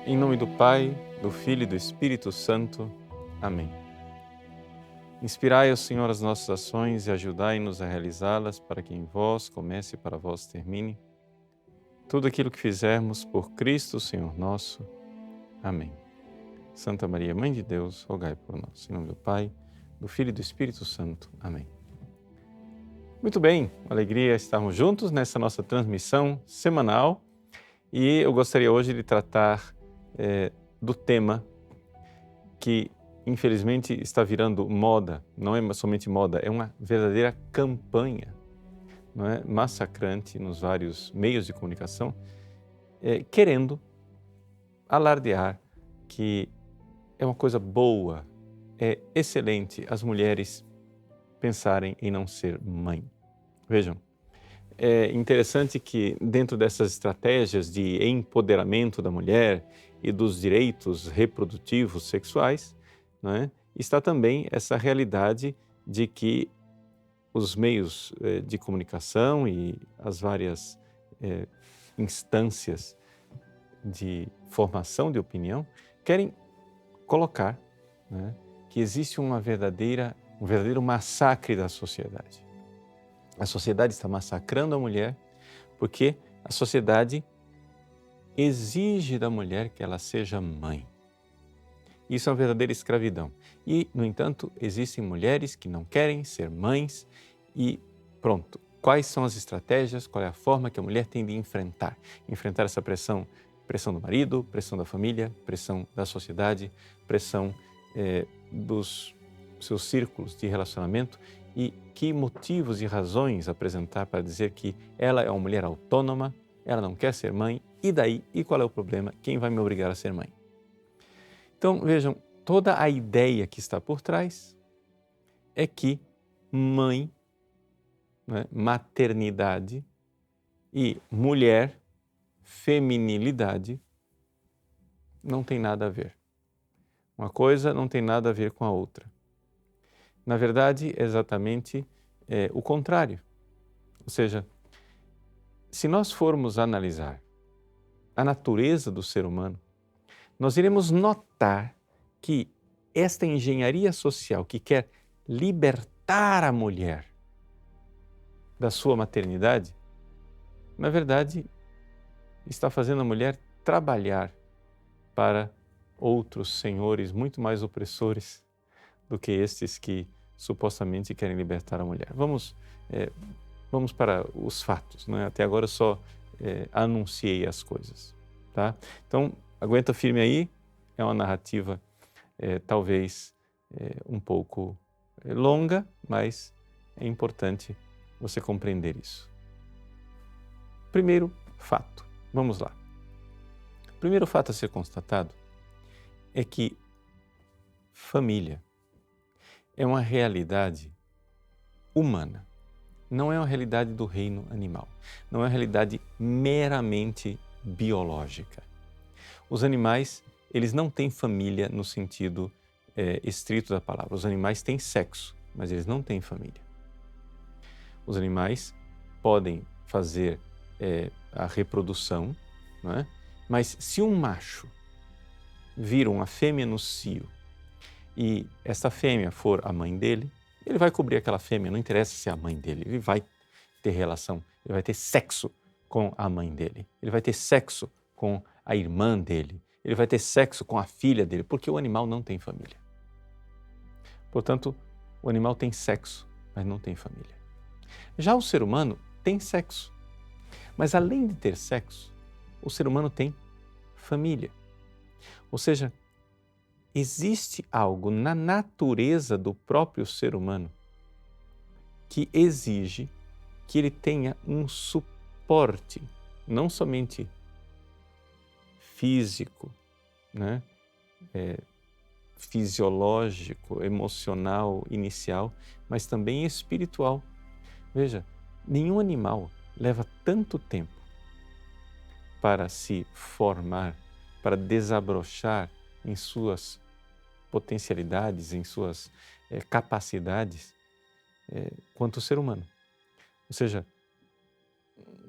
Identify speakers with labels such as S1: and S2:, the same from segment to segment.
S1: Em nome do Pai, do Filho e do Espírito Santo. Amém. Inspirai, ó Senhor, as nossas ações e ajudai-nos a realizá-las, para que em vós comece e para vós termine. Tudo aquilo que fizermos por Cristo, Senhor nosso. Amém. Santa Maria, Mãe de Deus, rogai por nós. Em nome do Pai, do Filho e do Espírito Santo. Amém. Muito bem, uma alegria estarmos juntos nessa nossa transmissão semanal. E eu gostaria hoje de tratar do tema que infelizmente está virando moda, não é somente moda, é uma verdadeira campanha, não é? Massacrante nos vários meios de comunicação, querendo alardear que é uma coisa boa, é excelente as mulheres pensarem em não ser mãe. Vejam, é interessante que dentro dessas estratégias de empoderamento da mulher e dos direitos reprodutivos sexuais, não é, está também essa realidade de que os meios de comunicação e as várias instâncias de formação de opinião querem colocar, né, que existe um verdadeiro massacre da sociedade. A sociedade está massacrando a mulher porque a sociedade exige da mulher que ela seja mãe. Isso é uma verdadeira escravidão. E, no entanto, existem mulheres que não querem ser mães e pronto. Quais são as estratégias, qual é a forma que a mulher tem de enfrentar? Enfrentar essa pressão, pressão do marido, pressão da família, pressão da sociedade, pressão dos seus círculos de relacionamento e que motivos e razões apresentar para dizer que ela é uma mulher autônoma, ela não quer ser mãe, e daí? E qual é o problema? Quem vai me obrigar a ser mãe? Então, vejam, toda a ideia que está por trás é que mãe, né, maternidade e mulher, feminilidade, não tem nada a ver. Uma coisa não tem nada a ver com a outra. Na verdade, é exatamente o contrário. Ou seja, se nós formos analisar a natureza do ser humano, nós iremos notar que esta engenharia social que quer libertar a mulher da sua maternidade, na verdade, está fazendo a mulher trabalhar para outros senhores muito mais opressores do que estes que supostamente querem libertar a mulher. Vamos para os fatos, né? Até agora eu só anunciei as coisas, tá? Então, aguenta firme aí, é uma narrativa talvez um pouco longa, mas é importante você compreender isso. Primeiro fato, vamos lá. O primeiro fato a ser constatado é que família é uma realidade humana, não é uma realidade do reino animal, não é uma realidade meramente biológica. Os animais, eles não têm família no sentido estrito da palavra. Os animais têm sexo, mas eles não têm família. Os animais podem fazer a reprodução, não é? Mas se um macho vira uma fêmea no cio e essa fêmea for a mãe dele, ele vai cobrir aquela fêmea, não interessa se é a mãe dele, ele vai ter relação, ele vai ter sexo com a mãe dele, ele vai ter sexo com a irmã dele, ele vai ter sexo com a filha dele, porque o animal não tem família. Portanto, o animal tem sexo, mas não tem família. Já o ser humano tem sexo, mas além de ter sexo, o ser humano tem família. Ou seja, existe algo na natureza do próprio ser humano que exige que ele tenha um suporte, não somente físico, né? Fisiológico, emocional, inicial, mas também espiritual. Veja, nenhum animal leva tanto tempo para se formar, para desabrochar em suas potencialidades, em suas capacidades, quanto o ser humano. Ou seja,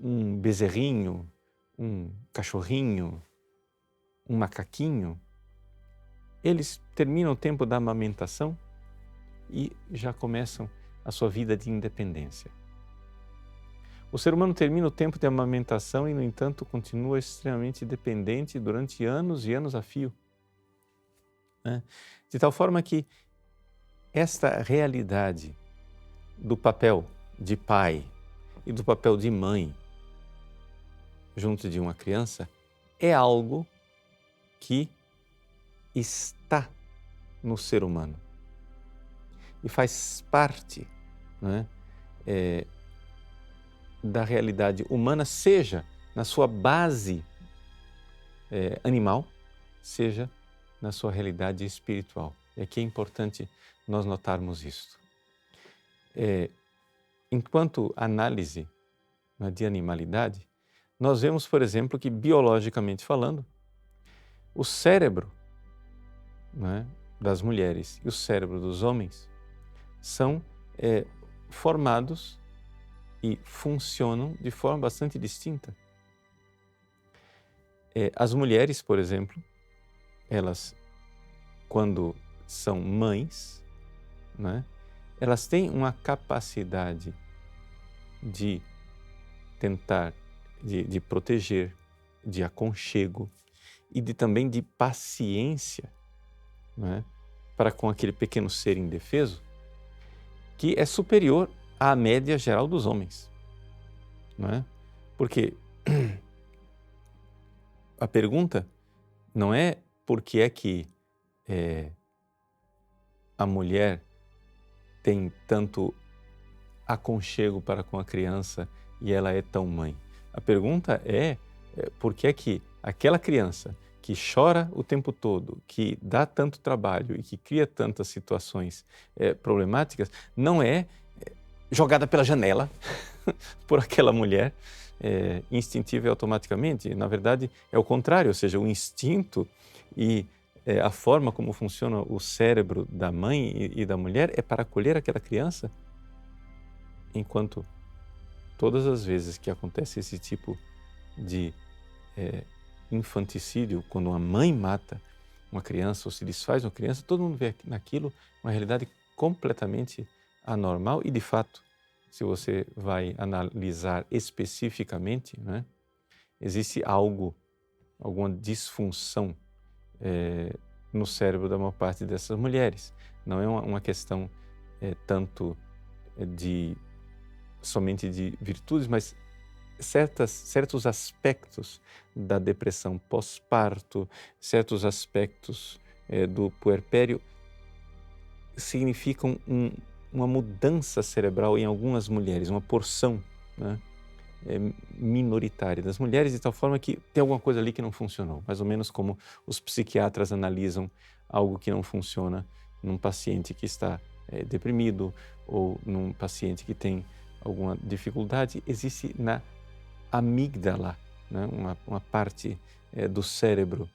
S1: um bezerrinho, um cachorrinho, um macaquinho, eles terminam o tempo da amamentação e já começam a sua vida de independência. O ser humano termina o tempo de amamentação e, no entanto, continua extremamente dependente durante anos e anos a fio, né? De tal forma que esta realidade do papel de pai e do papel de mãe junto de uma criança é algo que está no ser humano e faz parte, né, da realidade humana, seja na sua base animal, seja na sua realidade espiritual. E aqui é importante nós notarmos isto. Enquanto análise, né, de animalidade, nós vemos, por exemplo, que biologicamente falando, o cérebro, né, das mulheres e o cérebro dos homens são formados e funcionam de forma bastante distinta. As mulheres, por exemplo, elas, quando são mães, né, elas têm uma capacidade de tentar, de proteger, de aconchego e também de paciência, né, para com aquele pequeno ser indefeso, que é superior à média geral dos homens, não é? Porque a pergunta não é por que é que a mulher tem tanto aconchego para com a criança e ela é tão mãe. A pergunta é por que é que aquela criança que chora o tempo todo, que dá tanto trabalho e que cria tantas situações problemáticas, não é jogada pela janela por aquela mulher instintiva e automaticamente. Na verdade, é o contrário, ou seja, o instinto e a forma como funciona o cérebro da mãe e da mulher é para acolher aquela criança, enquanto todas as vezes que acontece esse tipo de infanticídio, quando uma mãe mata uma criança ou se desfaz uma criança, todo mundo vê naquilo uma realidade completamente anormal e, de fato, se você vai analisar especificamente, né, existe alguma disfunção no cérebro da maior parte dessas mulheres. Não é uma questão tanto somente de virtudes, mas certos aspectos da depressão pós-parto, certos aspectos do puerpério significam uma mudança cerebral em algumas mulheres, uma porção, né, minoritária das mulheres, de tal forma que tem alguma coisa ali que não funcionou, mais ou menos como os psiquiatras analisam algo que não funciona num paciente que está deprimido ou num paciente que tem alguma dificuldade. Existe na amígdala, né, uma parte do cérebro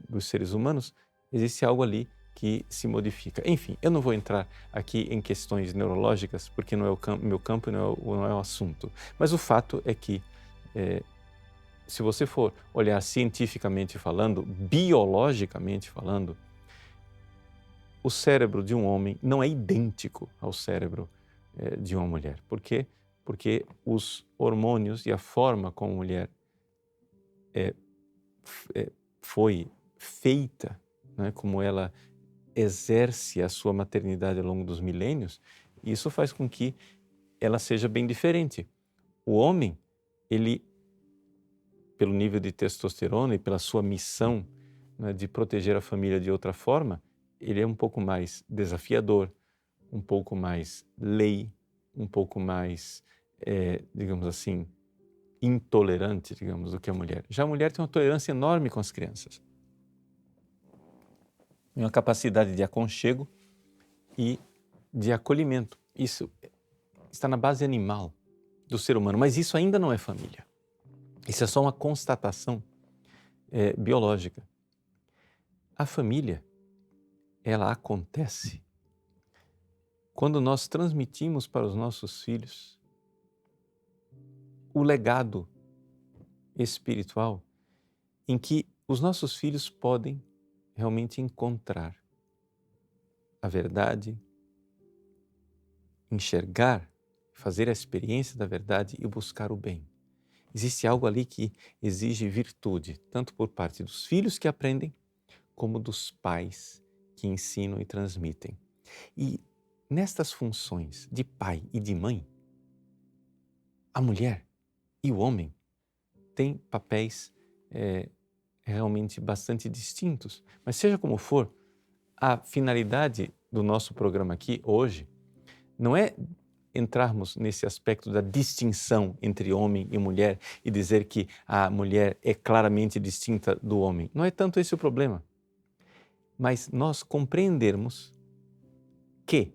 S1: dos seres humanos, existe algo ali que se modifica. Enfim, eu não vou entrar aqui em questões neurológicas, porque não é o meu campo e não é o assunto. Mas o fato é que, se você for olhar cientificamente falando, biologicamente falando, o cérebro de um homem não é idêntico ao cérebro de uma mulher. Por quê? Porque os hormônios e a forma como a mulher foi feita, né, como ela exerce a sua maternidade ao longo dos milênios, isso faz com que ela seja bem diferente. O homem, ele, pelo nível de testosterona e pela sua missão, né, de proteger a família de outra forma, ele é um pouco mais desafiador, um pouco mais lei, um pouco mais, digamos assim, intolerante, digamos, do que a mulher. Já a mulher tem uma tolerância enorme com as crianças, uma capacidade de aconchego e de acolhimento. Isso está na base animal do ser humano, mas isso ainda não é família. Isso é só uma constatação biológica. A família, ela acontece quando nós transmitimos para os nossos filhos o legado espiritual em que os nossos filhos podem realmente encontrar a verdade, enxergar, fazer a experiência da verdade e buscar o bem. Existe algo ali que exige virtude, tanto por parte dos filhos que aprendem, como dos pais que ensinam e transmitem. E nestas funções de pai e de mãe, a mulher e o homem têm papéis realmente bastante distintos. Mas seja como for, a finalidade do nosso programa aqui hoje não é entrarmos nesse aspecto da distinção entre homem e mulher e dizer que a mulher é claramente distinta do homem. Não é tanto esse o problema. Mas nós compreendermos que,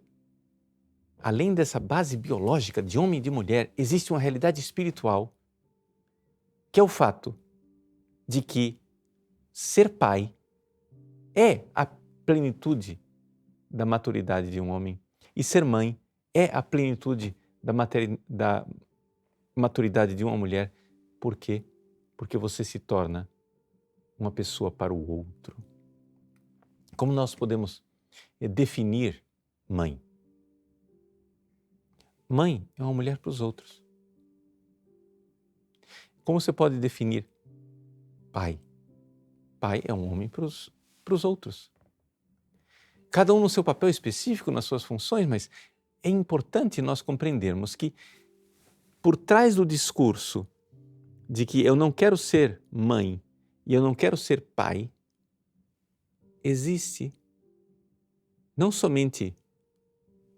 S1: além dessa base biológica de homem e de mulher, existe uma realidade espiritual, que é o fato de que ser pai é a plenitude da maturidade de um homem e ser mãe é a plenitude da maturidade de uma mulher. Por quê? Porque você se torna uma pessoa para o outro. Como nós podemos definir mãe? Mãe é uma mulher para os outros. Como você pode definir pai? Pai é um homem para os outros. Cada um no seu papel específico, nas suas funções, mas é importante nós compreendermos que por trás do discurso de que eu não quero ser mãe e eu não quero ser pai, existe não somente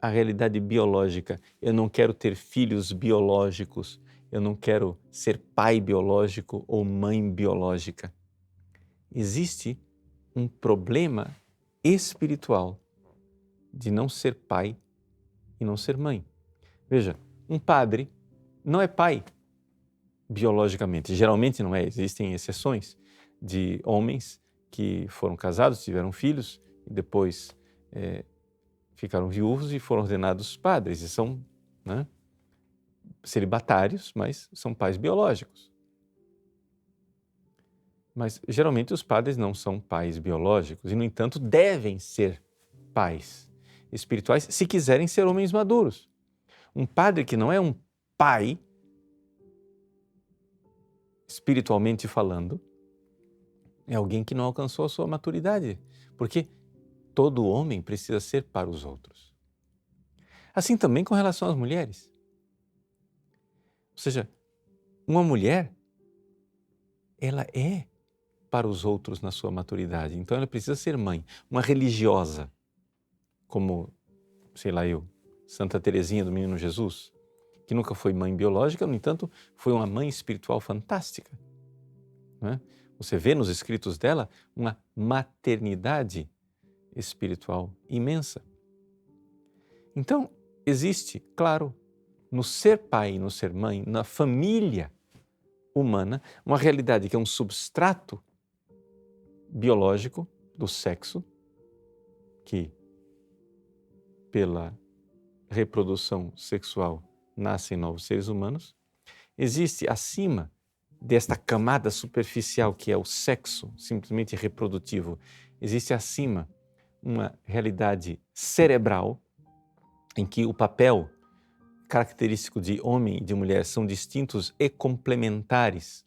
S1: a realidade biológica, eu não quero ter filhos biológicos, eu não quero ser pai biológico ou mãe biológica. Existe um problema espiritual de não ser pai e não ser mãe. Veja, um padre não é pai biologicamente, geralmente não é, existem exceções de homens que foram casados, tiveram filhos e depois ficaram viúvos e foram ordenados padres e são celibatários, mas são pais biológicos. Mas geralmente os padres não são pais biológicos e, no entanto, devem ser pais espirituais se quiserem ser homens maduros. Um padre que não é um pai, espiritualmente falando, é alguém que não alcançou a sua maturidade, porque todo homem precisa ser para os outros. Assim também com relação às mulheres. Ou seja, uma mulher, ela é para os outros na sua maturidade, então ela precisa ser mãe. Uma religiosa, como, sei lá eu, Santa Teresinha do Menino Jesus, que nunca foi mãe biológica, no entanto, foi uma mãe espiritual fantástica. Não é? Você vê nos escritos dela uma maternidade espiritual imensa. Então, existe, claro, no ser pai e no ser mãe, na família humana, uma realidade que é um substrato biológico do sexo, que pela reprodução sexual nascem novos seres humanos. Existe acima desta camada superficial que é o sexo simplesmente reprodutivo, existe acima uma realidade cerebral em que o papel característico de homem e de mulher são distintos e complementares,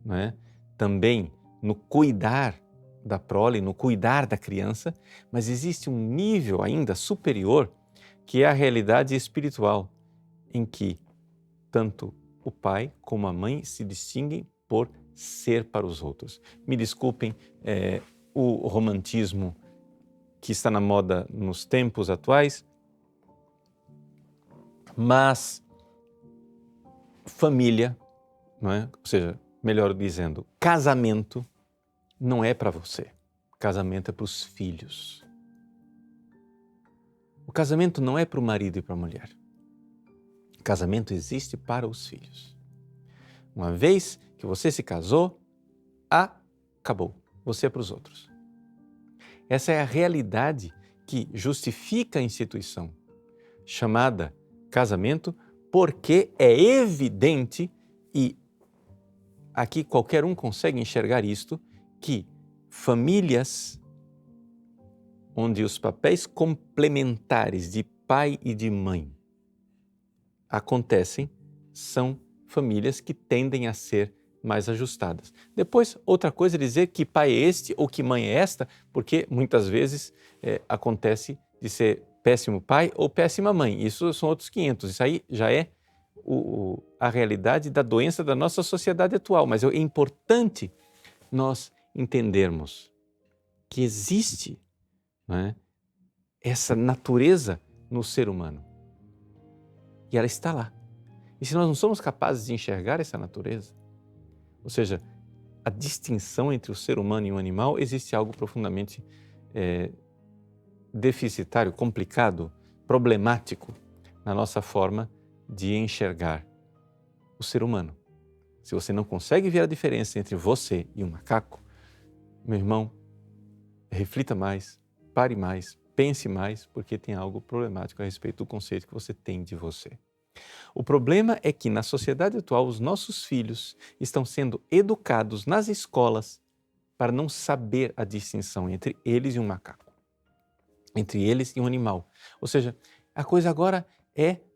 S1: não é? Também no cuidar da prole, no cuidar da criança, mas existe um nível ainda superior que é a realidade espiritual, em que tanto o pai como a mãe se distinguem por ser para os outros. Me desculpem o romantismo que está na moda nos tempos atuais, mas família, não é? Ou seja, melhor dizendo, casamento não é para você. Casamento é para os filhos. O casamento não é para o marido e para a mulher. O casamento existe para os filhos. Uma vez que você se casou, acabou. Você é para os outros. Essa é a realidade que justifica a instituição chamada casamento, porque é evidente, e aqui qualquer um consegue enxergar isto, que famílias onde os papéis complementares de pai e de mãe acontecem são famílias que tendem a ser mais ajustadas. Depois, outra coisa é dizer que pai é este ou que mãe é esta, porque muitas vezes acontece de ser péssimo pai ou péssima mãe. Isso são outros 500. Isso aí já é a realidade da doença da nossa sociedade atual. Mas é importante nós entendermos que existe, né, essa natureza no ser humano. E ela está lá. E se nós não somos capazes de enxergar essa natureza, ou seja, a distinção entre o ser humano e o animal, existe algo profundamente deficitário, complicado, problemático na nossa forma de enxergar o ser humano. Se você não consegue ver a diferença entre você e um macaco, meu irmão, reflita mais, pare mais, pense mais, porque tem algo problemático a respeito do conceito que você tem de você. O problema é que na sociedade atual os nossos filhos estão sendo educados nas escolas para não saber a distinção entre eles e um macaco, entre eles e um animal. Ou seja, a coisa agora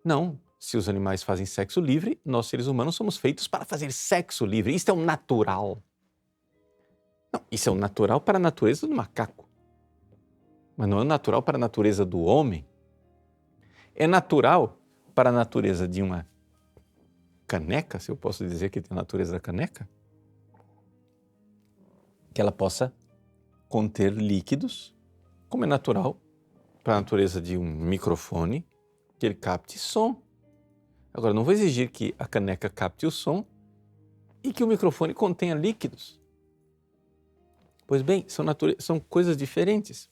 S1: não, se os animais fazem sexo livre, nós seres humanos somos feitos para fazer sexo livre. Isso é o natural. Não, isso é o natural para a natureza do macaco, mas não é o natural para a natureza do homem. É natural para a natureza de uma caneca, se eu posso dizer que tem a natureza da caneca, que ela possa conter líquidos, como é natural para a natureza de um microfone, que ele capte som. Agora, não vou exigir que a caneca capte o som e que o microfone contenha líquidos. Pois bem, são coisas diferentes.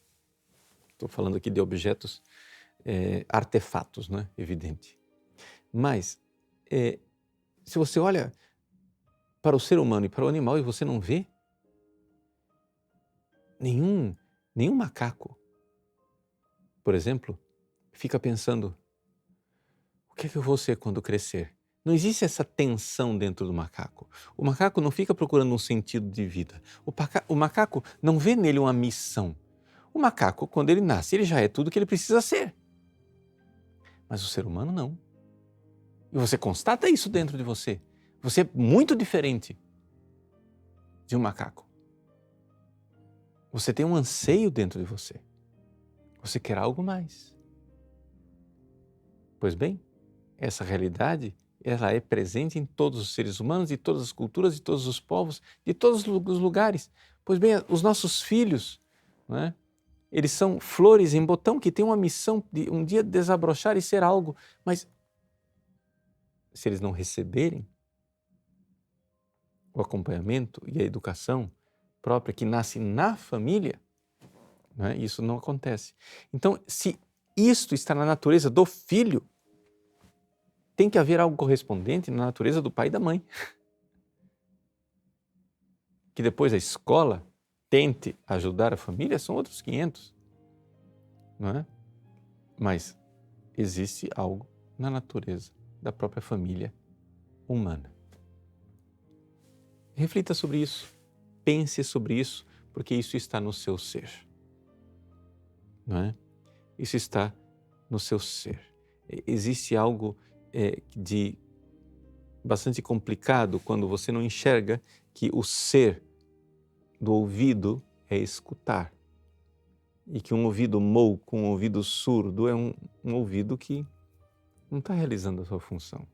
S1: Estou falando aqui de objetos, artefatos, não é? Evidente. Mas, se você olha para o ser humano e para o animal e você não vê nenhum macaco, por exemplo, fica pensando, o que é que eu vou ser quando crescer? Não existe essa tensão dentro do macaco. O macaco não fica procurando um sentido de vida. O macaco não vê nele uma missão. O macaco, quando ele nasce, ele já é tudo o que ele precisa ser. Mas o ser humano não. E você constata isso dentro de você. Você é muito diferente de um macaco. Você tem um anseio dentro de você. Você quer algo mais. Pois bem, essa realidade, ela é presente em todos os seres humanos, de todas as culturas, de todos os povos, de todos os lugares. Pois bem, os nossos filhos, não é? Eles são flores em botão que têm uma missão de um dia desabrochar e ser algo, mas se eles não receberem o acompanhamento e a educação própria que nasce na família, não é? Isso não acontece. Então, se isto está na natureza do filho, tem que haver algo correspondente na natureza do pai e da mãe. Que depois a escola tente ajudar a família, são outros 500, não é? Mas existe algo na natureza da própria família humana. Reflita sobre isso, pense sobre isso, porque isso está no seu ser, não é? Isso está no seu ser. Existe algo de bastante complicado quando você não enxerga que o ser do ouvido é escutar e que um ouvido mou com um ouvido surdo é um ouvido que não está realizando a sua função.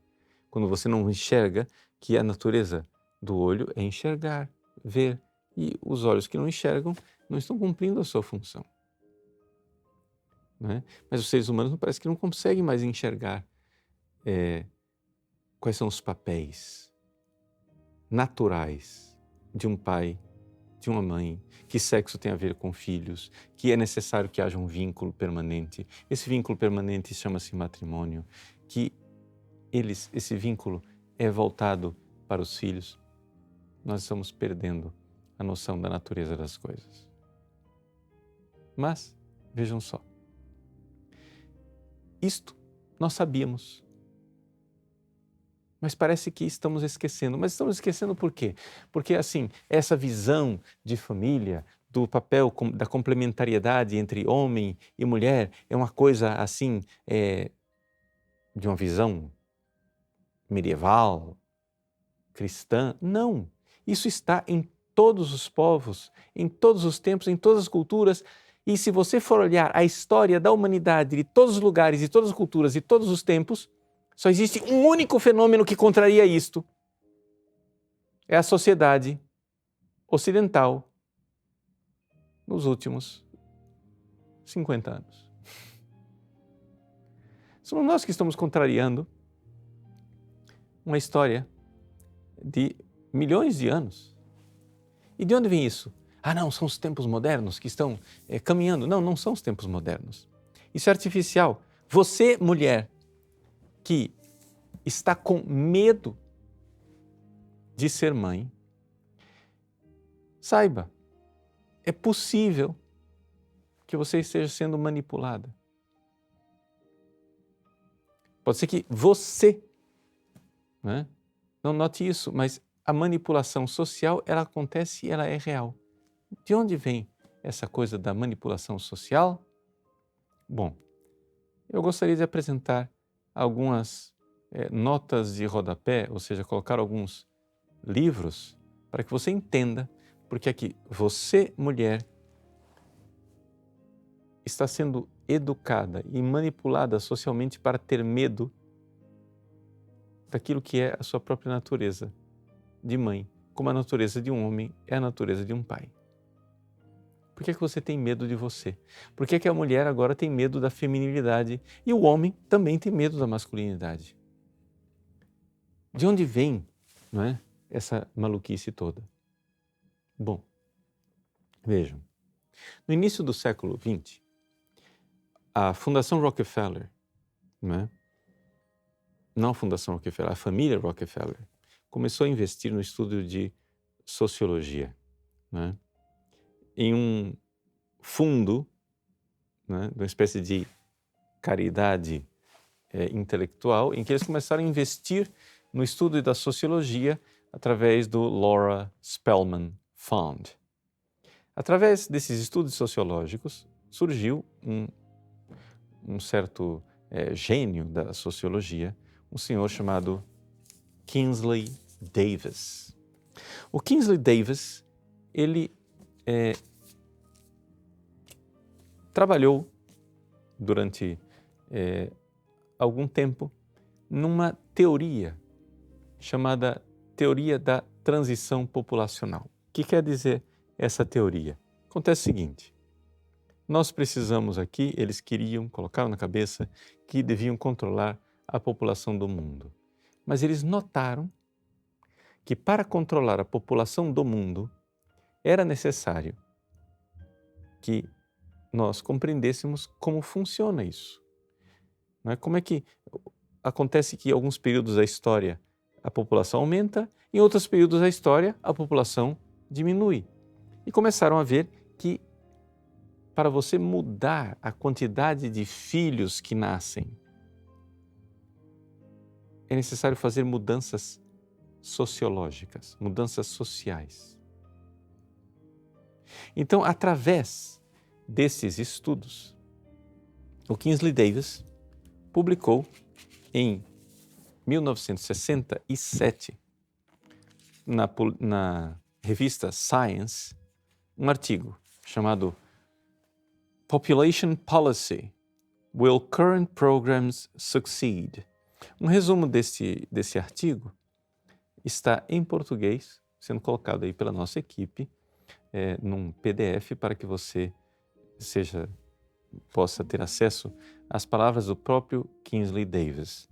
S1: Quando você não enxerga que a natureza do olho é enxergar, ver, e os olhos que não enxergam não estão cumprindo a sua função. Não é? Mas os seres humanos parece que não conseguem mais enxergar quais são os papéis naturais de um pai, de uma mãe, que sexo tem a ver com filhos, que é necessário que haja um vínculo permanente. Esse vínculo permanente chama-se matrimônio, que esse vínculo é voltado para os filhos. Nós estamos perdendo a noção da natureza das coisas. Mas, vejam só, isto nós sabíamos. Mas parece que estamos esquecendo. Mas estamos esquecendo por quê? Porque, assim, essa visão de família, do papel da complementariedade entre homem e mulher, é uma coisa, assim, de uma visão medieval, cristã. Não. Isso está em todos os povos, em todos os tempos, em todas as culturas. E se você for olhar a história da humanidade, de todos os lugares, de todas as culturas, de todos os tempos, só existe um único fenômeno que contraria isto. É a sociedade ocidental nos últimos 50 anos. Somos nós que estamos contrariando uma história de milhões de anos. E de onde vem isso? Ah, não, são os tempos modernos que estão caminhando. Não, não são os tempos modernos. Isso é artificial. Você, mulher, que está com medo de ser mãe, saiba, é possível que você esteja sendo manipulada. Pode ser que você, né, não note isso, mas a manipulação social, ela acontece e ela é real. De onde vem essa coisa da manipulação social? Bom, eu gostaria de apresentar algumas notas de rodapé, ou seja, colocar alguns livros para que você entenda porque é que você, mulher, está sendo educada e manipulada socialmente para ter medo daquilo que é a sua própria natureza de mãe, como a natureza de um homem é a natureza de um pai. Por que é que você tem medo de você? Por que é que a mulher agora tem medo da feminilidade e o homem também tem medo da masculinidade? De onde vem, não é, essa maluquice toda? Bom, vejam, no início do século XX, a Fundação Rockefeller, não a Fundação Rockefeller, a família Rockefeller, começou a investir no estudo de sociologia, em um fundo, uma espécie de caridade intelectual, em que eles começaram a investir no estudo da sociologia através do Laura Spelman Fund. Através desses estudos sociológicos, surgiu um certo gênio da sociologia, um senhor chamado Kingsley Davis. O Kingsley Davis, ele trabalhou durante algum tempo numa teoria chamada teoria da transição populacional. O que quer dizer essa teoria? Acontece o seguinte, nós precisamos aqui, eles colocaram na cabeça que deviam controlar a população do mundo. Mas eles notaram que para controlar a população do mundo era necessário que nós compreendêssemos como funciona isso. Como é que acontece que em alguns períodos da história a população aumenta, em outros períodos da história a população diminui. E começaram a ver que para você mudar a quantidade de filhos que nascem, é necessário fazer mudanças sociológicas, mudanças sociais. Então, através desses estudos, o Kingsley Davis publicou em 1967, na revista Science, um artigo chamado Population Policy, Will Current Programs Succeed? Um resumo desse artigo está em português, sendo colocado aí pela nossa equipe, num PDF para que você possa ter acesso às palavras do próprio Kingsley Davis.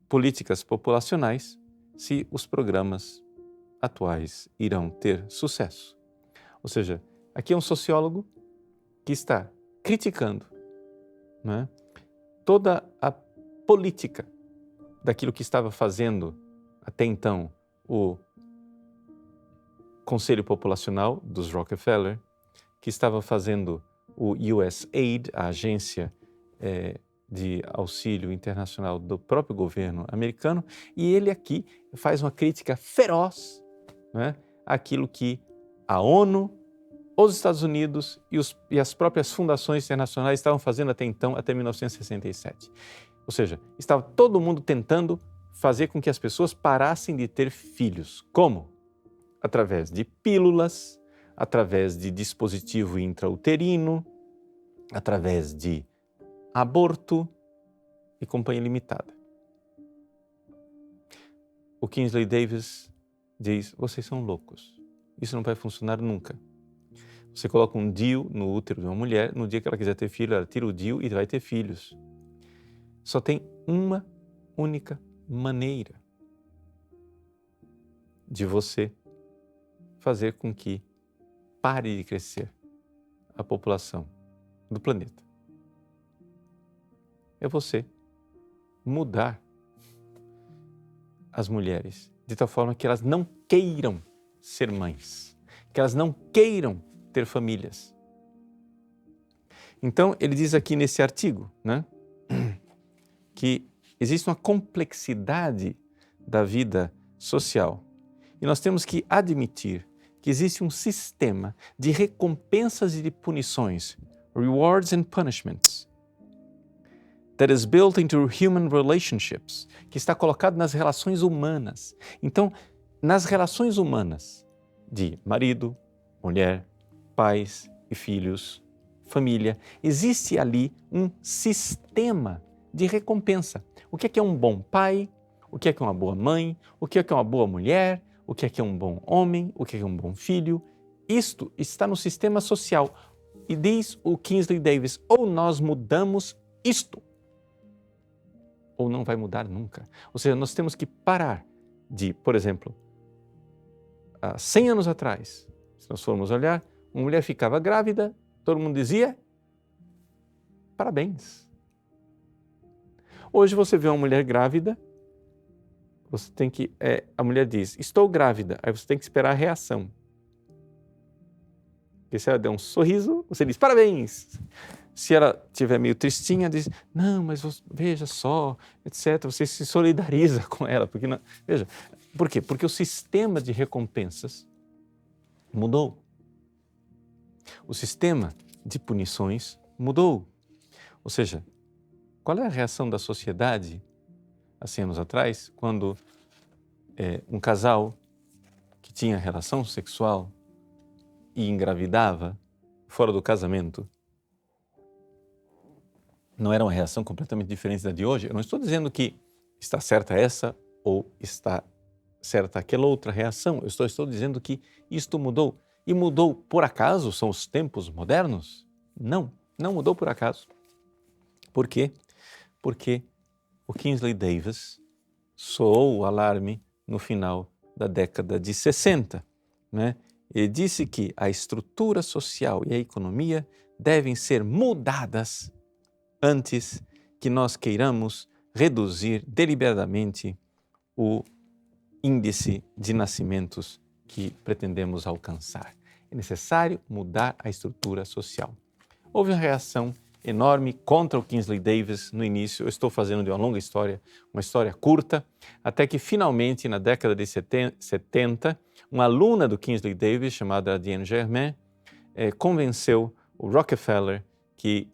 S1: Políticas populacionais, se os programas atuais irão ter sucesso. Ou seja, aqui é um sociólogo que está criticando toda a política daquilo que estava fazendo até então o Conselho Populacional dos Rockefeller, que estava fazendo o USAID, a agência de auxílio internacional do próprio governo americano, e ele aqui faz uma crítica feroz, né, àquilo que a ONU, os Estados Unidos e as próprias fundações internacionais estavam fazendo até então, até 1967. Ou seja, estava todo mundo tentando fazer com que as pessoas parassem de ter filhos. Como? Através de pílulas, através de dispositivo intrauterino, através de aborto e companhia limitada. O Kingsley Davis diz, vocês são loucos, isso não vai funcionar nunca. Você coloca um DIU no útero de uma mulher, no dia que ela quiser ter filho, ela tira o DIU e vai ter filhos. Só tem uma única maneira de você fazer com que pare de crescer a população do planeta. É você mudar as mulheres de tal forma que elas não queiram ser mães, que elas não queiram ter famílias. Então, ele diz aqui nesse artigo, né, que existe uma complexidade da vida social e nós temos que admitir que existe um sistema de recompensas e de punições, rewards and punishments, that is built into human relationships, que está colocado nas relações humanas. Então, nas relações humanas de marido, mulher, pais e filhos, família, existe ali um sistema de recompensa. O que é um bom pai? O que é uma boa mãe? O que é uma boa mulher? O que é um bom homem? O que é um bom filho? Isto está no sistema social. E diz o Kingsley Davis, ou nós mudamos isto, ou não vai mudar nunca. Ou seja, nós temos que parar de, por exemplo, há 100 anos atrás, se nós formos olhar, uma mulher ficava grávida, todo mundo dizia, parabéns. Hoje você vê uma mulher grávida, você tem que, a mulher diz, estou grávida, aí você tem que esperar a reação. Porque se ela der um sorriso, você diz, parabéns. Se ela estiver meio tristinha, diz, não, mas veja só, etc. Você se solidariza com ela. Porque não, veja, por quê? Porque o sistema de recompensas mudou. O sistema de punições mudou. Ou seja, qual é a reação da sociedade, há 100 anos atrás, quando um casal que tinha relação sexual e engravidava fora do casamento, não era uma reação completamente diferente da de hoje? Eu não estou dizendo que está certa essa ou está certa aquela outra reação. Eu estou dizendo que isto mudou. E mudou por acaso? São os tempos modernos? Não, não mudou por acaso. Por quê? Porque o Kingsley Davis soou o alarme no final da década de 60, né? Ele disse que a estrutura social e a economia devem ser mudadas antes que nós queiramos reduzir deliberadamente o índice de nascimentos que pretendemos alcançar. É necessário mudar a estrutura social. Houve uma reação enorme contra o Kingsley Davis no início. Eu estou fazendo de uma longa história, uma história curta, até que finalmente, na década de 70, uma aluna do Kingsley Davis, chamada Adrienne Germain, convenceu o Rockefeller que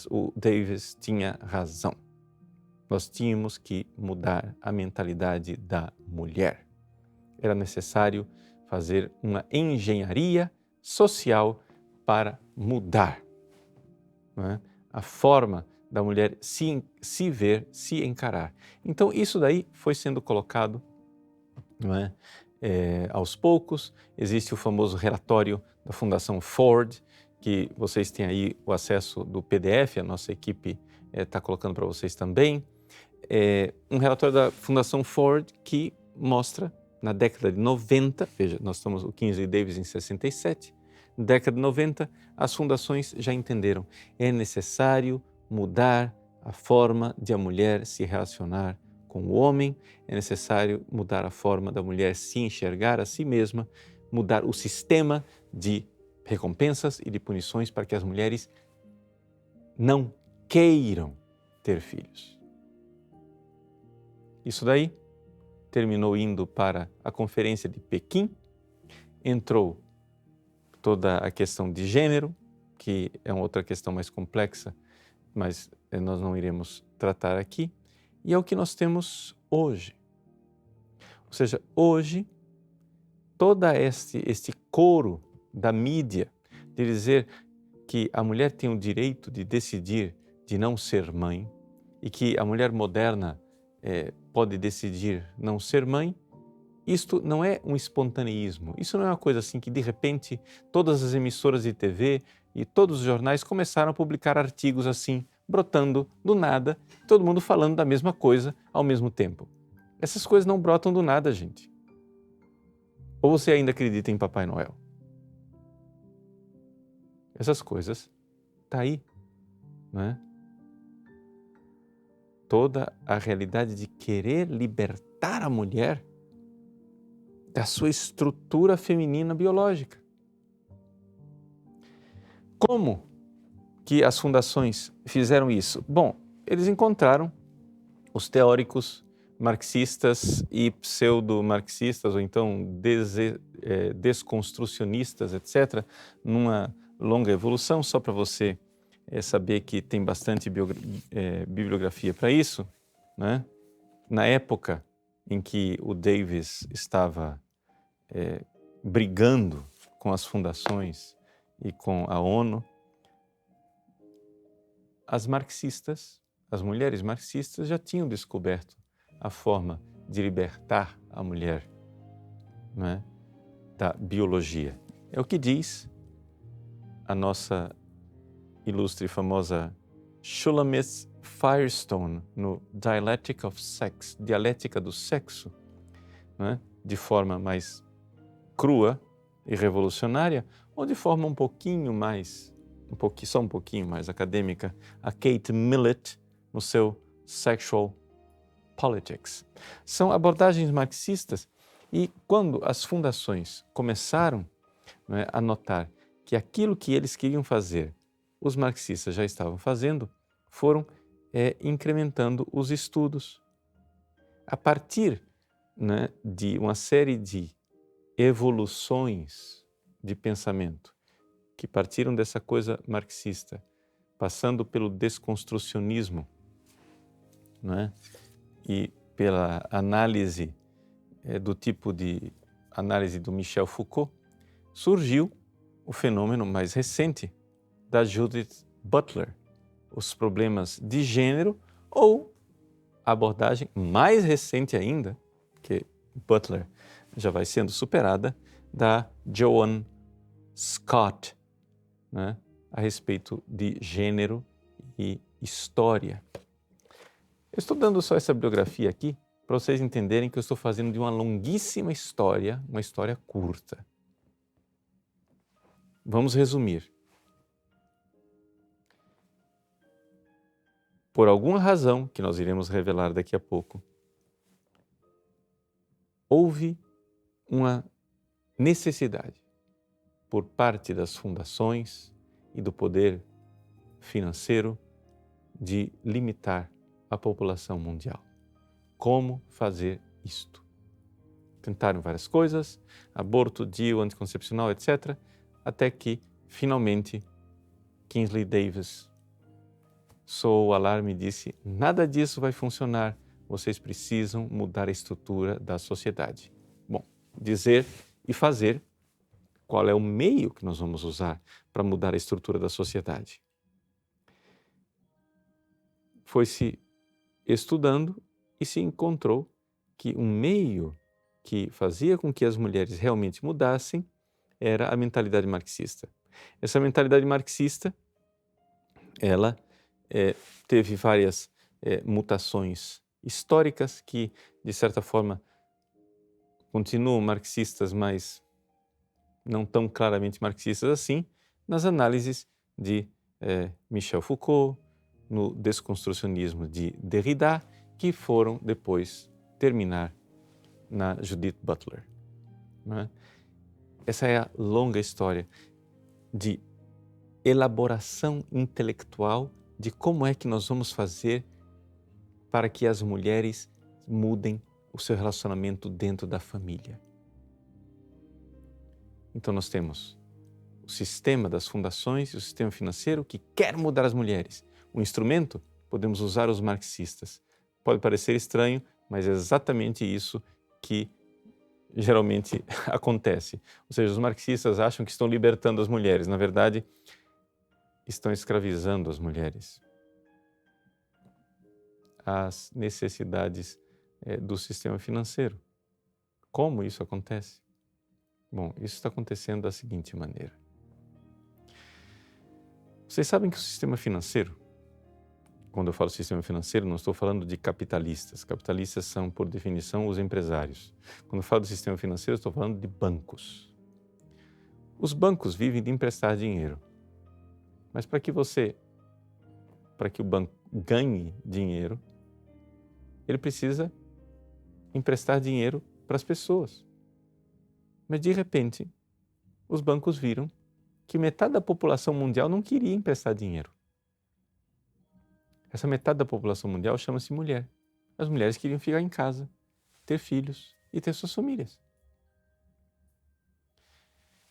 S1: o Davis tinha razão. Nós tínhamos que mudar a mentalidade da mulher. Era necessário fazer uma engenharia social para mudar, não é? A forma da mulher se ver, se encarar. Então, isso daí foi sendo colocado, não é? Aos poucos. Existe o famoso relatório da Fundação Ford, que vocês têm aí o acesso do PDF, a nossa equipe está colocando para vocês também. Um relatório da Fundação Ford que mostra, na década de 90, veja, nós estamos o Kingsley Davis em 67, na década de 90, as fundações já entenderam, é necessário mudar a forma de a mulher se relacionar com o homem, é necessário mudar a forma da mulher se enxergar a si mesma, mudar o sistema de recompensas e de punições para que as mulheres não queiram ter filhos. Isso daí terminou indo para a Conferência de Pequim, entrou toda a questão de gênero, que é uma outra questão mais complexa, mas nós não iremos tratar aqui, e é o que nós temos hoje. Ou seja, hoje, todo este coro da mídia de dizer que a mulher tem o direito de decidir de não ser mãe e que a mulher moderna pode decidir não ser mãe, isto não é um espontaneísmo, isso não é uma coisa assim que de repente todas as emissoras de TV e todos os jornais começaram a publicar artigos assim, brotando do nada, todo mundo falando da mesma coisa ao mesmo tempo. Essas coisas não brotam do nada, gente. Ou você ainda acredita em Papai Noel? Essas coisas tá aí, não é? Toda a realidade de querer libertar a mulher da sua estrutura feminina biológica. Como que as fundações fizeram isso? Bom, eles encontraram os teóricos marxistas e pseudo-marxistas, ou então desconstrucionistas, etc., numa longa evolução, só para você saber que tem bastante bibliografia para isso, né? Na época em que o Davis estava brigando com as fundações e com a ONU, as marxistas, as mulheres marxistas já tinham descoberto a forma de libertar a mulher, não é, da biologia. É o que diz a nossa ilustre e famosa Shulamith Firestone no Dialectic of Sex, Dialética do Sexo, não é, de forma mais crua e revolucionária, ou de forma um pouquinho mais, só um pouquinho mais acadêmica, a Kate Millett no seu Sexual Politics. São abordagens marxistas e quando as fundações começaram, não é, a notar que aquilo que eles queriam fazer, os marxistas já estavam fazendo, foram incrementando os estudos. A partir, né, de uma série de evoluções de pensamento que partiram dessa coisa marxista, passando pelo desconstrucionismo, não é? E pela análise do tipo de análise do Michel Foucault, surgiu o fenômeno mais recente da Judith Butler, os problemas de gênero, ou a abordagem mais recente ainda, que Butler já vai sendo superada, da Joan Scott, né, a respeito de gênero e história. Eu estou dando só essa bibliografia aqui para vocês entenderem que eu estou fazendo de uma longuíssima história, uma história curta. Vamos resumir. Por alguma razão, que nós iremos revelar daqui a pouco, houve uma necessidade por parte das fundações e do poder financeiro de limitar a população mundial. Como fazer isto? Tentaram várias coisas, aborto, DIU, anticoncepcional, etc., até que, finalmente, Kingsley Davis soou o alarme e disse: nada disso vai funcionar, vocês precisam mudar a estrutura da sociedade. Bom, dizer e fazer, qual é o meio que nós vamos usar para mudar a estrutura da sociedade? Foi-se estudando e se encontrou que um meio que fazia com que as mulheres realmente mudassem era a mentalidade marxista. Essa mentalidade marxista, ela teve várias mutações históricas que, de certa forma, continuam marxistas, mas não tão claramente marxistas assim, nas análises de Michel Foucault, no desconstrucionismo de Derrida, que foram depois terminar na Judith Butler. Não é? Essa é a longa história de elaboração intelectual de como é que nós vamos fazer para que as mulheres mudem o seu relacionamento dentro da família. Então nós temos o sistema das fundações e o sistema financeiro que quer mudar as mulheres. O instrumento, podemos usar os marxistas. Pode parecer estranho, mas é exatamente isso que geralmente acontece. Ou seja, os marxistas acham que estão libertando as mulheres. Na verdade, estão escravizando as mulheres. As necessidades do sistema financeiro. Como isso acontece? Bom, isso está acontecendo da seguinte maneira. Vocês sabem que o sistema financeiro, quando eu falo sistema financeiro, não estou falando de capitalistas. Capitalistas são, por definição, os empresários. Quando eu falo do sistema financeiro, eu estou falando de bancos. Os bancos vivem de emprestar dinheiro. Mas para que o banco ganhe dinheiro, ele precisa emprestar dinheiro para as pessoas. Mas, de repente, os bancos viram que metade da população mundial não queria emprestar dinheiro. Essa metade da população mundial chama-se mulher. As mulheres queriam ficar em casa, ter filhos e ter suas famílias.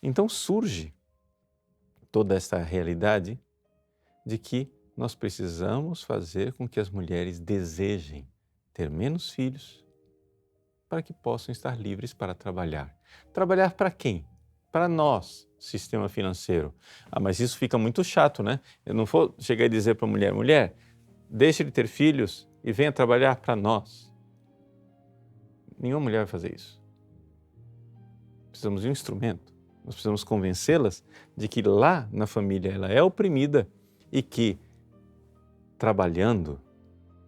S1: Então surge toda esta realidade de que nós precisamos fazer com que as mulheres desejem ter menos filhos para que possam estar livres para trabalhar. Trabalhar para quem? Para nós, sistema financeiro. Mas isso fica muito chato, né? Eu não vou chegar e dizer para a mulher, mulher, deixe de ter filhos e venha trabalhar para nós. Nenhuma mulher vai fazer isso. Precisamos de um instrumento. Nós precisamos convencê-las de que lá na família ela é oprimida e que trabalhando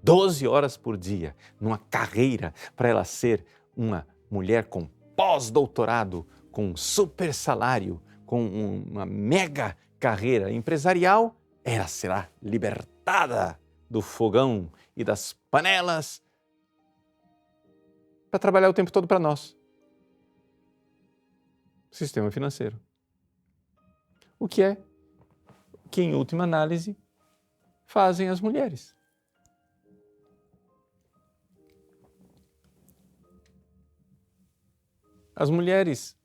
S1: 12 horas por dia numa carreira para ela ser uma mulher com pós-doutorado, com um super salário, com uma mega carreira empresarial, ela será libertada do fogão e das panelas para trabalhar o tempo todo para nós. Sistema financeiro. O que em última análise, fazem as mulheres. As mulheres,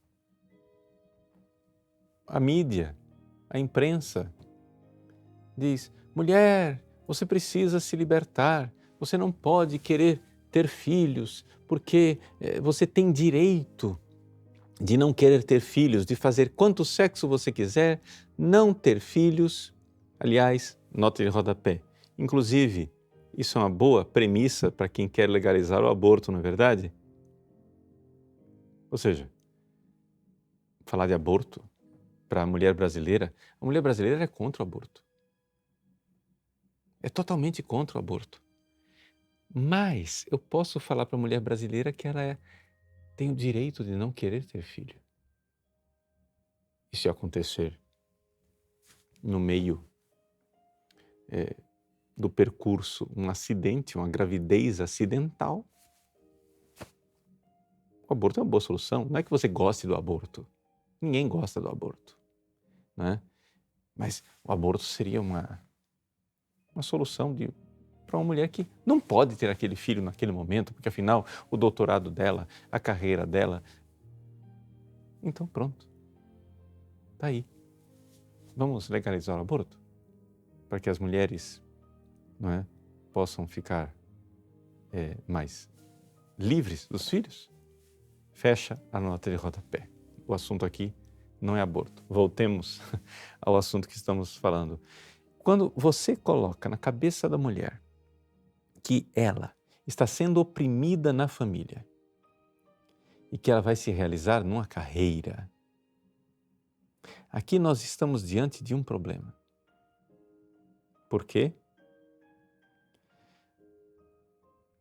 S1: a mídia, a imprensa, diz, mulher, você precisa se libertar, você não pode querer ter filhos, porque você tem direito de não querer ter filhos, de fazer quanto sexo você quiser, não ter filhos. Aliás, nota de rodapé. Inclusive, isso é uma boa premissa para quem quer legalizar o aborto, não é verdade? Ou seja, falar de aborto para a mulher brasileira é contra o aborto. É totalmente contra o aborto. Mas eu posso falar para a mulher brasileira que ela tem o direito de não querer ter filho. E se acontecer no meio do percurso um acidente, uma gravidez acidental, o aborto é uma boa solução. Não é que você goste do aborto. Ninguém gosta do aborto, né? Mas o aborto seria uma solução para uma mulher que não pode ter aquele filho naquele momento, porque afinal o doutorado dela, a carreira dela. Então pronto, está aí. Vamos legalizar o aborto para que as mulheres, não é, possam ficar mais livres dos filhos? Fecha a nota de rodapé. O assunto aqui não é aborto. Voltemos ao assunto que estamos falando. Quando você coloca na cabeça da mulher que ela está sendo oprimida na família e que ela vai se realizar numa carreira, aqui nós estamos diante de um problema. Por quê?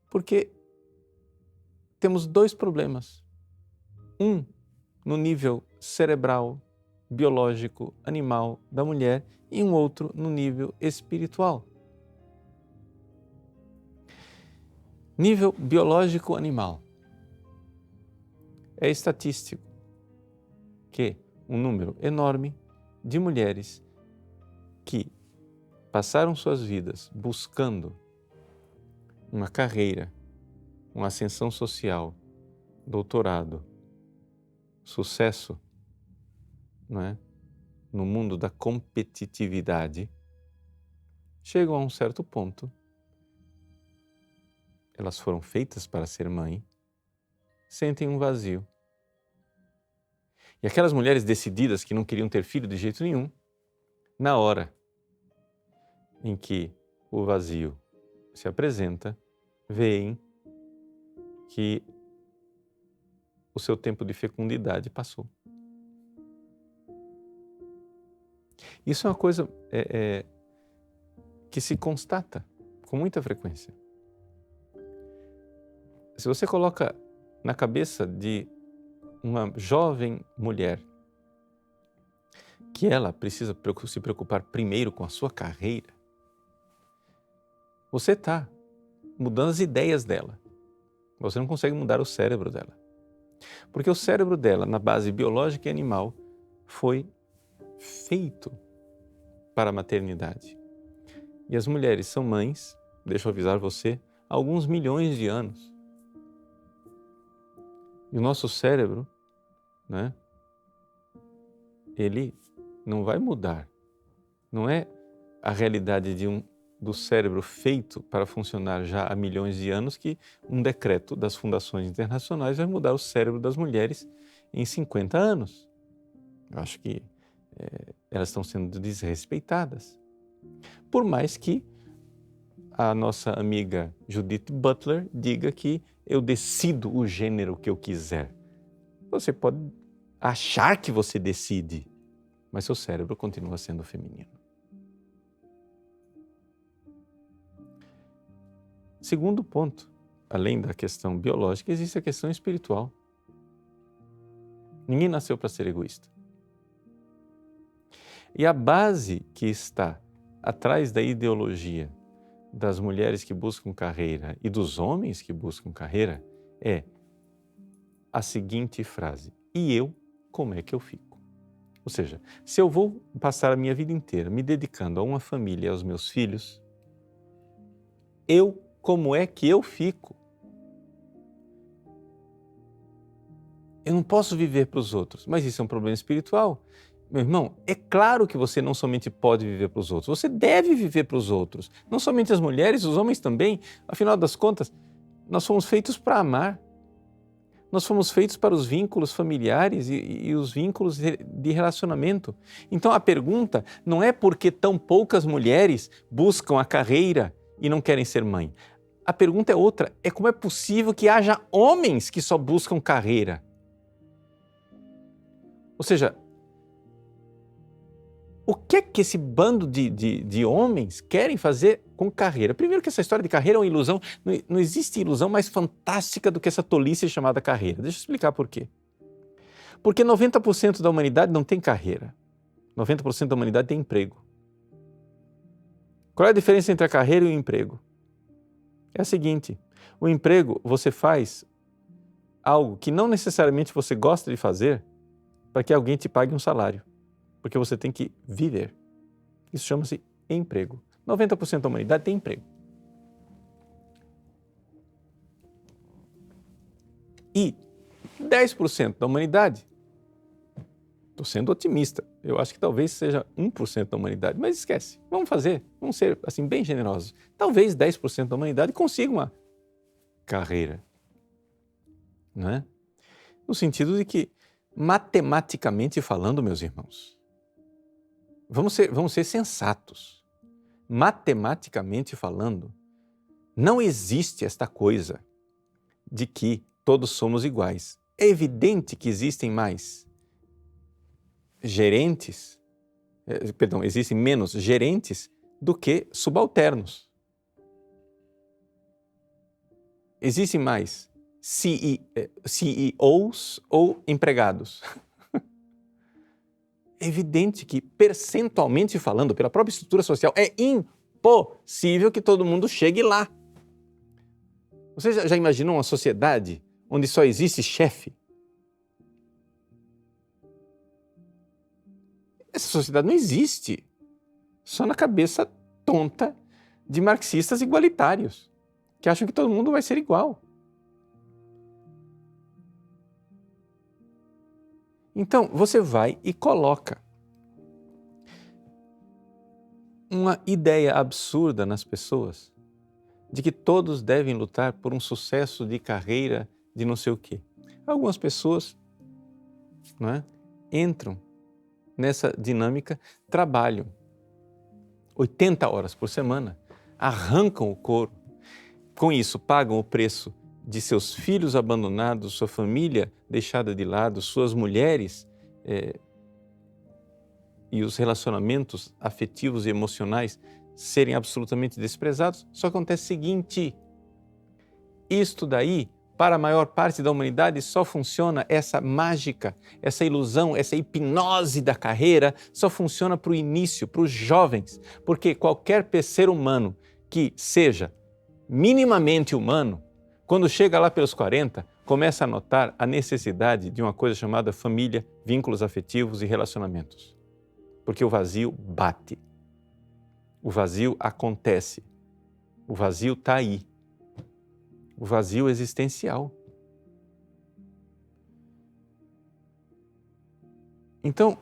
S1: Porque temos dois problemas. Um no nível cerebral, biológico, animal da mulher e um outro no nível espiritual. Nível biológico animal. É estatístico que um número enorme de mulheres que passaram suas vidas buscando uma carreira, uma ascensão social, doutorado, sucesso, não é? No mundo da competitividade, chegam a um certo ponto. Elas foram feitas para ser mãe, sentem um vazio. E aquelas mulheres decididas que não queriam ter filho de jeito nenhum, na hora em que o vazio se apresenta, veem que o seu tempo de fecundidade passou. Isso é uma coisa que se constata com muita frequência. Se você coloca na cabeça de uma jovem mulher que ela precisa se preocupar primeiro com a sua carreira, você está mudando as ideias dela. Você não consegue mudar o cérebro dela. Porque o cérebro dela, na base biológica e animal, foi feito para a maternidade. E as mulheres são mães, deixa eu avisar você, há alguns milhões de anos. E o nosso cérebro, né, ele não vai mudar. Não é a realidade do cérebro feito para funcionar já há milhões de anos que um decreto das fundações internacionais vai mudar o cérebro das mulheres em 50 anos. Eu acho que elas estão sendo desrespeitadas. Por mais que a nossa amiga Judith Butler diga que eu decido o gênero que eu quiser. Você pode achar que você decide, mas seu cérebro continua sendo feminino. Segundo ponto, além da questão biológica, existe a questão espiritual. Ninguém nasceu para ser egoísta. E a base que está atrás da ideologia das mulheres que buscam carreira e dos homens que buscam carreira é a seguinte frase: e eu, como é que eu fico? Ou seja, se eu vou passar a minha vida inteira me dedicando a uma família e aos meus filhos, como é que eu fico? Eu não posso viver para os outros, mas isso é um problema espiritual. Meu irmão, é claro que você não somente pode viver para os outros, você deve viver para os outros. Não somente as mulheres, os homens também. Afinal das contas, nós fomos feitos para amar. Nós fomos feitos para os vínculos familiares e os vínculos de relacionamento. Então a pergunta não é por que tão poucas mulheres buscam a carreira e não querem ser mãe. A pergunta é outra, é como é possível que haja homens que só buscam carreira? Ou seja, o que é que esse bando de homens querem fazer com carreira? Primeiro que essa história de carreira é uma ilusão, não existe ilusão mais fantástica do que essa tolice chamada carreira. Deixa eu explicar por quê. Porque 90% da humanidade não tem carreira, 90% da humanidade tem emprego. Qual é a diferença entre a carreira e o emprego? É a seguinte, o emprego você faz algo que não necessariamente você gosta de fazer para que alguém te pague um salário. Porque você tem que viver. Isso chama-se emprego. 90% da humanidade tem emprego. E 10% da humanidade, estou sendo otimista, eu acho que talvez seja 1% da humanidade, mas esquece, vamos ser assim bem generosos. Talvez 10% da humanidade consiga uma carreira. Não é? No sentido de que, matematicamente falando, meus irmãos, vamos ser sensatos. Matematicamente falando, não existe esta coisa de que todos somos iguais. É evidente que existem existem menos gerentes do que subalternos. Existem mais CEOs ou empregados. É evidente que, percentualmente falando, pela própria estrutura social, é impossível que todo mundo chegue lá. Você já imaginou uma sociedade onde só existe chefe? Essa sociedade não existe. Só na cabeça tonta de marxistas igualitários. que acham que todo mundo vai ser igual. Então, você vai e coloca uma ideia absurda nas pessoas de que todos devem lutar por um sucesso de carreira de não sei o quê. Algumas pessoas, não é, entram nessa dinâmica, trabalham 80 horas por semana, arrancam o couro, com isso pagam o preço de seus filhos abandonados, sua família deixada de lado, suas mulheres e os relacionamentos afetivos e emocionais serem absolutamente desprezados. Só acontece o seguinte: isto daí, para a maior parte da humanidade, só funciona essa mágica, essa ilusão, essa hipnose da carreira, só funciona para o início, para os jovens, porque qualquer ser humano que seja minimamente humano, quando chega lá pelos 40, começa a notar a necessidade de uma coisa chamada família, vínculos afetivos e relacionamentos. Porque o vazio bate, o vazio acontece, o vazio está aí, o vazio existencial. Então,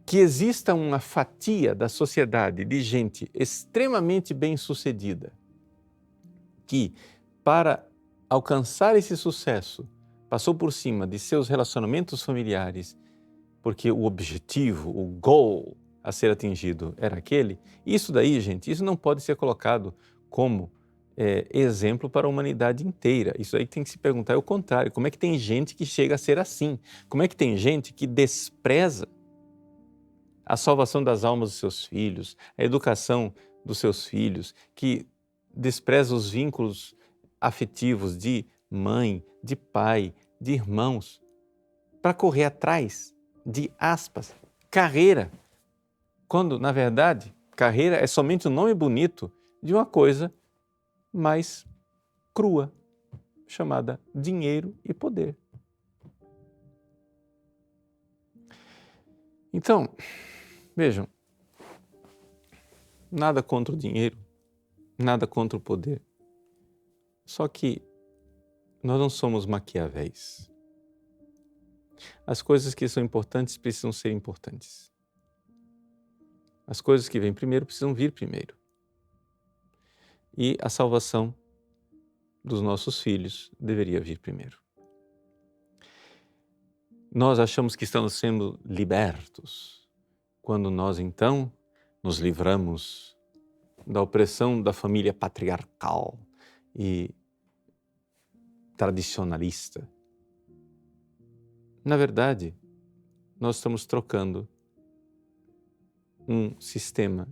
S1: que exista uma fatia da sociedade de gente extremamente bem-sucedida, que para alcançar esse sucesso passou por cima de seus relacionamentos familiares, porque o objetivo, o goal a ser atingido era aquele, isso daí, gente, isso não pode ser colocado como exemplo para a humanidade inteira. Isso aí tem que se perguntar, é o contrário, como é que tem gente que chega a ser assim? Como é que tem gente que despreza a salvação das almas dos seus filhos, a educação dos seus filhos, que despreza os vínculos afetivos de mãe, de pai, de irmãos, para correr atrás de, aspas, carreira, quando, na verdade, carreira é somente um nome bonito de uma coisa mais crua, chamada dinheiro e poder. Então, vejam, nada contra o dinheiro, nada contra o poder, só que nós não somos Maquiavéis. As coisas que são importantes precisam ser importantes. As coisas que vêm primeiro precisam vir primeiro. E a salvação dos nossos filhos deveria vir primeiro. Nós achamos que estamos sendo libertos quando nós, então, nos livramos da opressão da família patriarcal e tradicionalista. Na verdade, nós estamos trocando um sistema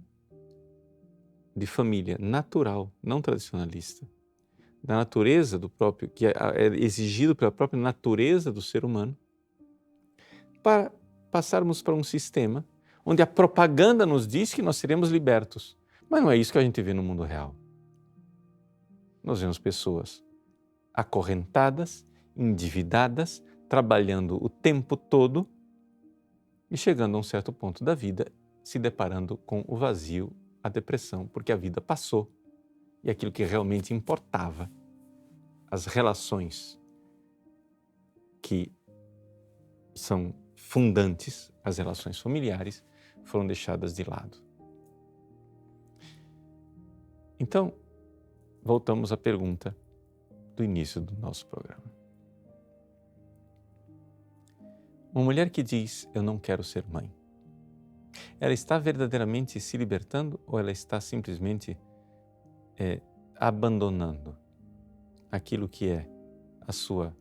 S1: de família natural, não tradicionalista, da natureza do próprio, que é exigido pela própria natureza do ser humano, para passarmos para um sistema onde a propaganda nos diz que nós seremos libertos. Mas não é isso que a gente vê no mundo real. Nós vemos pessoas acorrentadas, endividadas, trabalhando o tempo todo e chegando a um certo ponto da vida, se deparando com o vazio, a depressão, porque a vida passou e aquilo que realmente importava, as relações que são fundantes, as relações familiares, foram deixadas de lado. Então, voltamos à pergunta do início do nosso programa. Uma mulher que diz, eu não quero ser mãe, ela está verdadeiramente se libertando ou ela está simplesmente abandonando aquilo que é a sua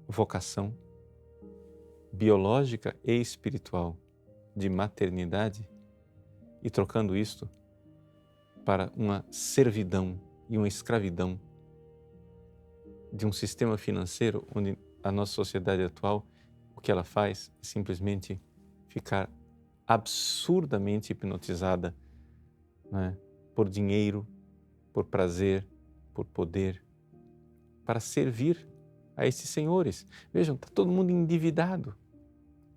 S1: vocação biológica e espiritual de maternidade e trocando isto para uma servidão e uma escravidão de um sistema financeiro onde a nossa sociedade atual, o que ela faz é simplesmente ficar absurdamente hipnotizada, né, por dinheiro, por prazer, por poder, para servir a esses senhores. Vejam, está todo mundo endividado,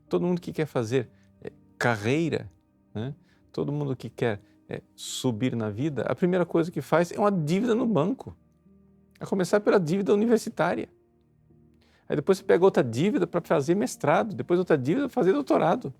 S1: todo mundo que quer fazer carreira, né? Todo mundo que quer subir na vida, a primeira coisa que faz é uma dívida no banco. A começar pela dívida universitária. Aí depois você pega outra dívida para fazer mestrado, depois outra dívida para fazer doutorado.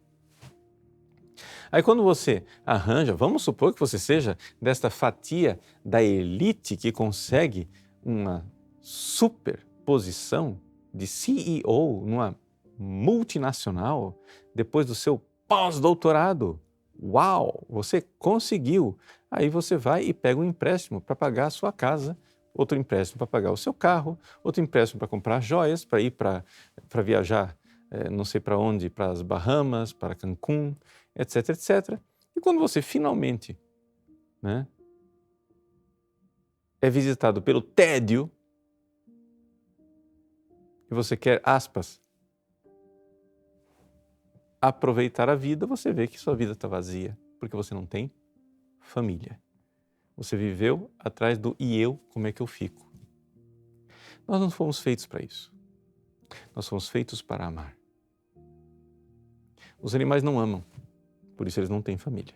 S1: Aí quando você arranja, vamos supor que você seja desta fatia da elite que consegue uma super posição de CEO numa multinacional depois do seu pós-doutorado. Uau, você conseguiu! Aí você vai e pega um empréstimo para pagar a sua casa, outro empréstimo para pagar o seu carro, outro empréstimo para comprar joias, para ir para viajar não sei para onde, para as Bahamas, para Cancún, etc, etc. E quando você finalmente é visitado pelo tédio e você quer, aspas, aproveitar a vida, você vê que sua vida está vazia, porque você não tem família. Você viveu atrás do e eu, como é que eu fico? Nós não fomos feitos para isso. Nós fomos feitos para amar. Os animais não amam, por isso eles não têm família.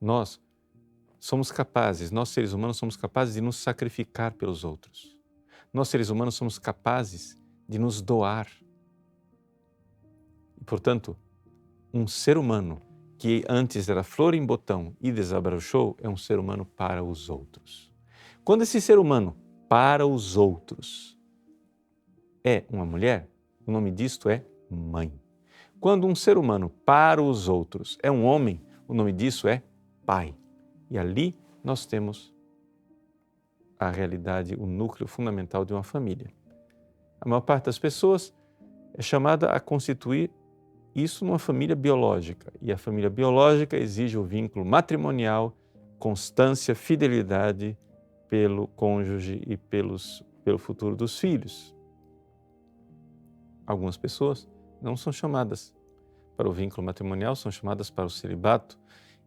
S1: Nós somos capazes, nós seres humanos somos capazes de nos sacrificar pelos outros. Nós seres humanos somos capazes de nos doar. E, portanto, um ser humano que antes era flor em botão e desabrochou é um ser humano para os outros. Quando esse ser humano para os outros é uma mulher, o nome disto é mãe. Quando um ser humano para os outros é um homem, o nome disso é pai. E ali nós temos a realidade, o núcleo fundamental de uma família. A maior parte das pessoas é chamada a constituir isso numa família biológica. E a família biológica exige o vínculo matrimonial, constância, fidelidade pelo cônjuge e pelo futuro dos filhos. Algumas pessoas não são chamadas para o vínculo matrimonial, são chamadas para o celibato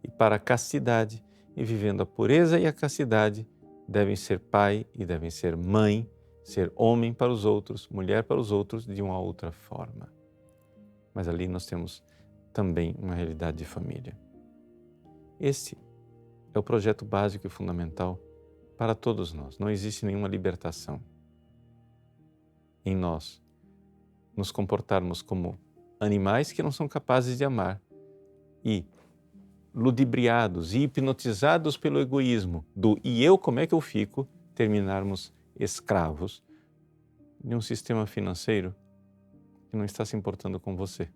S1: e para a castidade. E vivendo a pureza e a castidade, devem ser pai e devem ser mãe, ser homem para os outros, mulher para os outros, de uma outra forma. Mas ali nós temos também uma realidade de família. Este é o projeto básico e fundamental para todos nós. Não existe nenhuma libertação em nós nos comportarmos como animais que não são capazes de amar e ludibriados e hipnotizados pelo egoísmo do e eu como é que eu fico, terminarmos escravos de um sistema financeiro que não está se importando com você.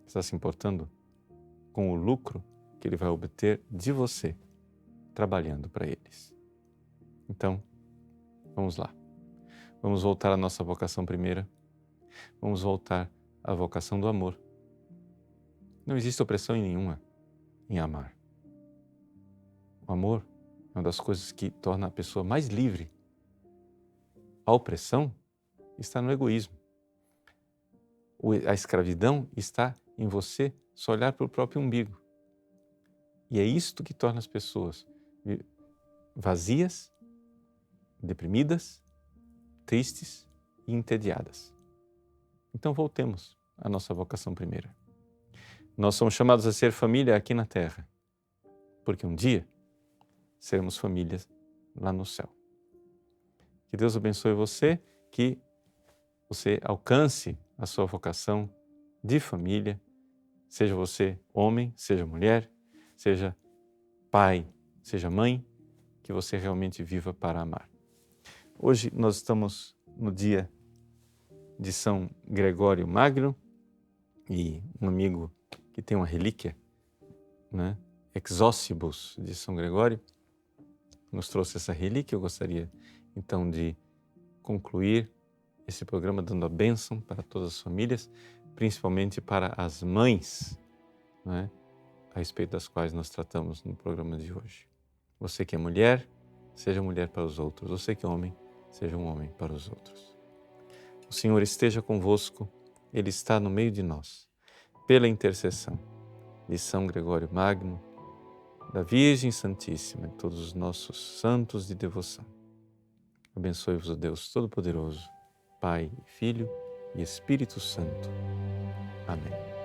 S1: Está se importando com o lucro que ele vai obter de você, trabalhando para eles. Então, vamos lá. Vamos voltar à nossa vocação primeira. Vamos voltar à vocação do amor. Não existe opressão nenhuma em amar. O amor é uma das coisas que torna a pessoa mais livre. A opressão está no egoísmo. A escravidão está em você só olhar para o próprio umbigo. E é isto que torna as pessoas vazias, deprimidas, tristes e entediadas. Então voltemos à nossa vocação primeira. Nós somos chamados a ser família aqui na Terra, porque um dia seremos famílias lá no céu. Que Deus abençoe você, que você alcance a sua vocação de família, seja você homem, seja mulher, seja pai, seja mãe, que você realmente viva para amar. Hoje nós estamos no dia de São Gregório Magno e um amigo que tem uma relíquia, Exócibus de São Gregório, nos trouxe essa relíquia. Eu gostaria então de concluir esse programa dando a bênção para todas as famílias, principalmente para as mães, a respeito das quais nós tratamos no programa de hoje. Você que é mulher, seja mulher para os outros. Você que é homem, seja um homem para os outros. O Senhor esteja convosco, Ele está no meio de nós. Pela intercessão de São Gregório Magno, da Virgem Santíssima e todos os nossos santos de devoção, abençoe-vos o Deus Todo-Poderoso, Pai, Filho e Espírito Santo. Amém.